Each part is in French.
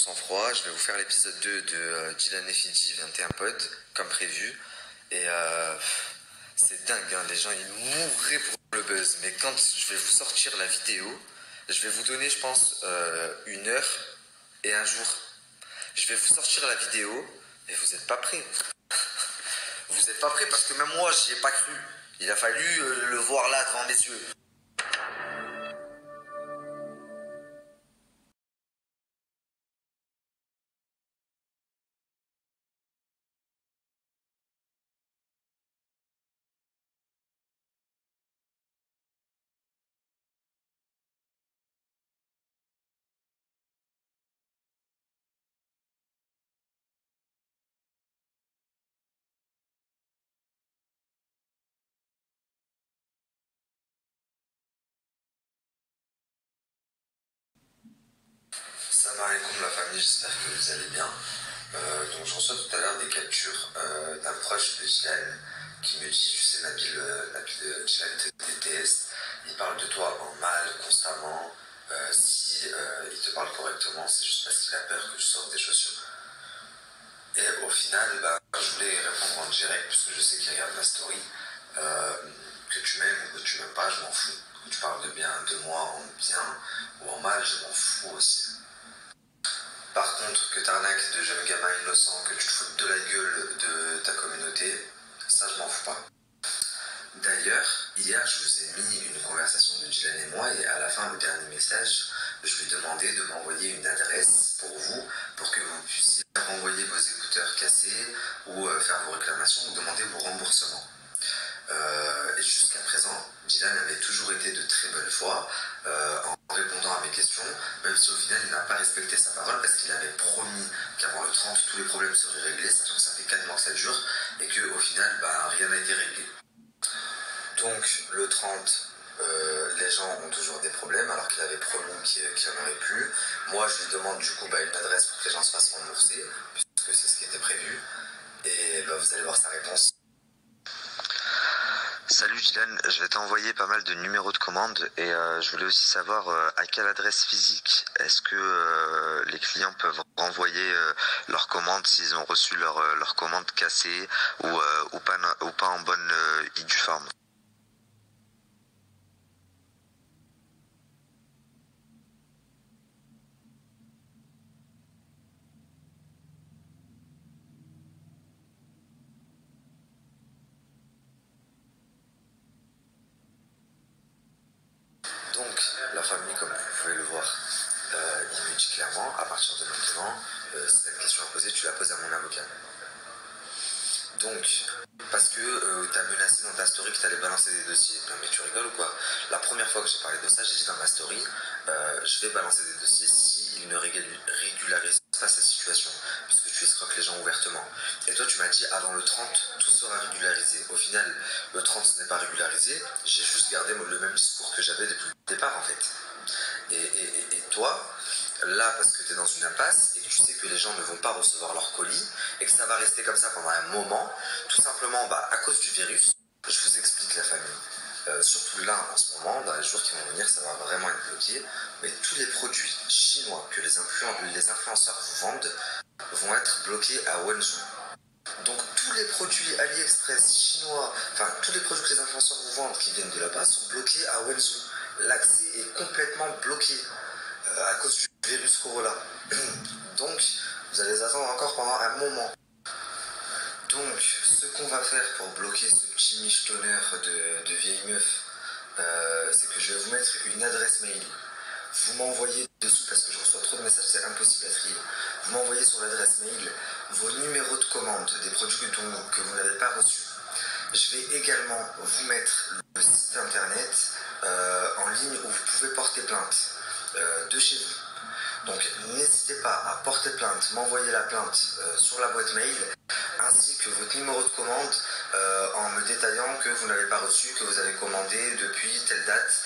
sang-froid. Je vais vous faire l'épisode 2 de Dylan et Fidji 21 Pod, comme prévu. Et c'est dingue, hein, les gens ils mourraient pour le buzz. Mais quand je vais vous sortir la vidéo, je vais vous donner, je pense, 1 heure et un jour. Je vais vous sortir la vidéo, mais vous n'êtes pas prêts. Vous n'êtes pas prêts parce que même moi, j'y ai pas cru. Il a fallu le voir là devant mes yeux. Salam alaikum la famille, j'espère que vous allez bien. Donc je reçois tout à l'heure des captures d'un proche de Dylan qui me dit, tu sais Nabil, Dylan te déteste, il parle de toi en mal constamment, si il te parle correctement, c'est juste parce qu'il a peur que je sorte des chaussures. Et au final, je voulais répondre en direct, puisque je sais qu'il regarde ma story, que tu m'aimes ou que tu m'aimes pas, je m'en fous. Que tu parles de bien de moi en bien ou en mal, je m'en fous aussi. Par contre, que t'arnaques de jeunes gamins innocents, que tu te foutes de la gueule de ta communauté, ça je m'en fous pas. D'ailleurs, hier je vous ai mis une conversation de Dylan et moi et à la fin, le dernier message, je lui ai demandé de m'envoyer une adresse pour vous, pour que vous puissiez renvoyer vos écouteurs cassés ou faire vos réclamations ou demander vos remboursements. Et jusqu'à présent, Dylan avait toujours été de très bonne foi en répondant à mes questions, même si au final il n'a pas respecté sa parole parce qu'il avait promis qu'avant le 30 tous les problèmes seraient réglés, sachant que ça fait 4 mois que ça dure et qu'au final rien n'a été réglé. Donc le 30, les gens ont toujours des problèmes alors qu'il avait promis qu'il n'y en aurait plus. Moi je lui demande du coup une adresse pour que les gens se fassent rembourser, puisque c'est ce qui était prévu. Et vous allez voir sa réponse. Salut Dylan, je vais t'envoyer pas mal de numéros de commande et je voulais aussi savoir à quelle adresse physique est-ce que les clients peuvent renvoyer leurs commandes s'ils ont reçu leur commande cassée ou pas en bonne et due forme. Donc, la famille, comme vous pouvez le voir, il me dit clairement, à partir de maintenant, si tu as une question à poser, tu la poses à mon avocat. Donc, parce que tu as menacé dans ta story que tu allais balancer des dossiers. Non mais tu rigoles ou quoi? La première fois que j'ai parlé de ça, j'ai dit dans ma story, je vais balancer des dossiers s'ils ne régularisent pas cette situation, puisque tu escroques les gens ouvertement. Et toi tu m'as dit avant le 30, tout sera régularisé. Au final, le 30 ce n'est pas régularisé, j'ai juste gardé le même discours que j'avais depuis le départ en fait. Et toi, là, parce que tu es dans une impasse et que tu sais que les gens ne vont pas recevoir leur colis et que ça va rester comme ça pendant un moment, tout simplement à cause du virus, je vous explique la famille. Surtout là, en ce moment, dans les jours qui vont venir, ça va vraiment être bloqué. Mais tous les produits chinois que les influenceurs vous vendent vont être bloqués à Wenzhou. Donc tous les produits AliExpress chinois, enfin tous les produits que les influenceurs vous vendent qui viennent de là-bas sont bloqués à Wenzhou. L'accès est complètement bloqué à cause du virus Corona. Donc vous allez les attendre encore pendant un moment. Donc ce qu'on va faire pour bloquer ce petit michetonneur de vieille meuf, c'est que je vais vous mettre une adresse mail. Vous m'envoyez dessous parce que je reçois trop de messages, c'est impossible à trier. Vous m'envoyez sur l'adresse mail vos numéros de commande des produits que vous n'avez pas reçus. Je vais également vous mettre le site internet en ligne où vous pouvez porter plainte de chez vous. Donc n'hésitez pas à porter plainte, m'envoyer la plainte sur la boîte mail ainsi que votre numéro de commande en me détaillant que vous n'avez pas reçu, que vous avez commandé depuis telle date.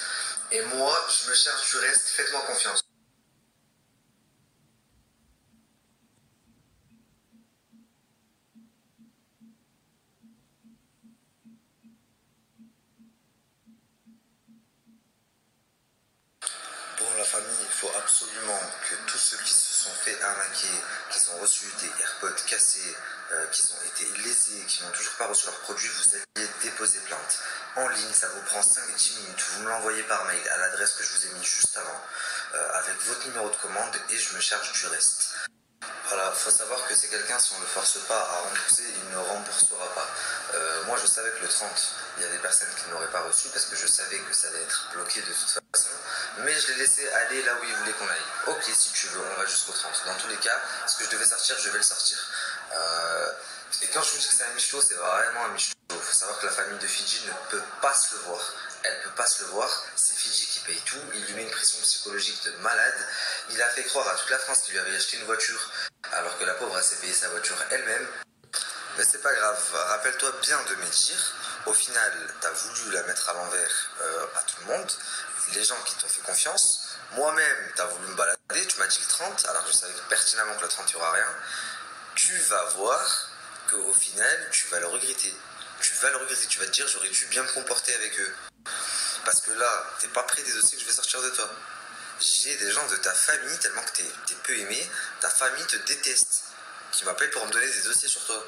Et moi, je me charge du reste, faites-moi confiance. Bon, la famille, il faut absolument que tous ceux qui se sont fait arnaquer, qui ont reçu des AirPods cassés, qui ont été lésés, qui n'ont toujours pas reçu leurs produits, vous alliez déposer plainte. En ligne, ça vous prend 5-10 minutes. Vous me l'envoyez par mail à l'adresse que je vous ai mis juste avant, avec votre numéro de commande et je me charge du reste. Voilà, faut savoir que c'est quelqu'un, si on ne le force pas à rembourser, il ne remboursera pas. Moi, je savais que le 30, il y a des personnes qui n'auraient pas reçu parce que je savais que ça allait être bloqué de toute façon. Mais je l'ai laissé aller là où il voulait qu'on aille. Ok, si tu veux, on va jusqu'au 30. Dans tous les cas, ce que je devais sortir, je vais le sortir. Et quand je vous dis que c'est un michto, c'est vraiment un michto. Il faut savoir que la famille de Fidji ne peut pas se le voir. Elle ne peut pas se le voir. C'est Fidji qui paye tout. Il lui met une pression psychologique de malade. Il a fait croire à toute la France qu'il lui avait acheté une voiture, alors que la pauvre, elle s'est payée sa voiture elle-même. Mais c'est pas grave. Rappelle-toi bien de mes dires. Au final, t'as voulu la mettre à l'envers à tout le monde. Les gens qui t'ont fait confiance. Moi-même, t'as voulu me balader. Tu m'as dit le 30, alors je savais pertinemment que le 30, il n'y aura rien. Tu vas voir qu'au final, tu vas le regretter. Tu vas le regretter. Tu vas te dire, j'aurais dû bien me comporter avec eux. Parce que là, t'es pas prêt des dossiers que je vais sortir de toi. J'ai des gens de ta famille, tellement que t'es peu aimé, ta famille te déteste, qui m'appellent pour me donner des dossiers sur toi.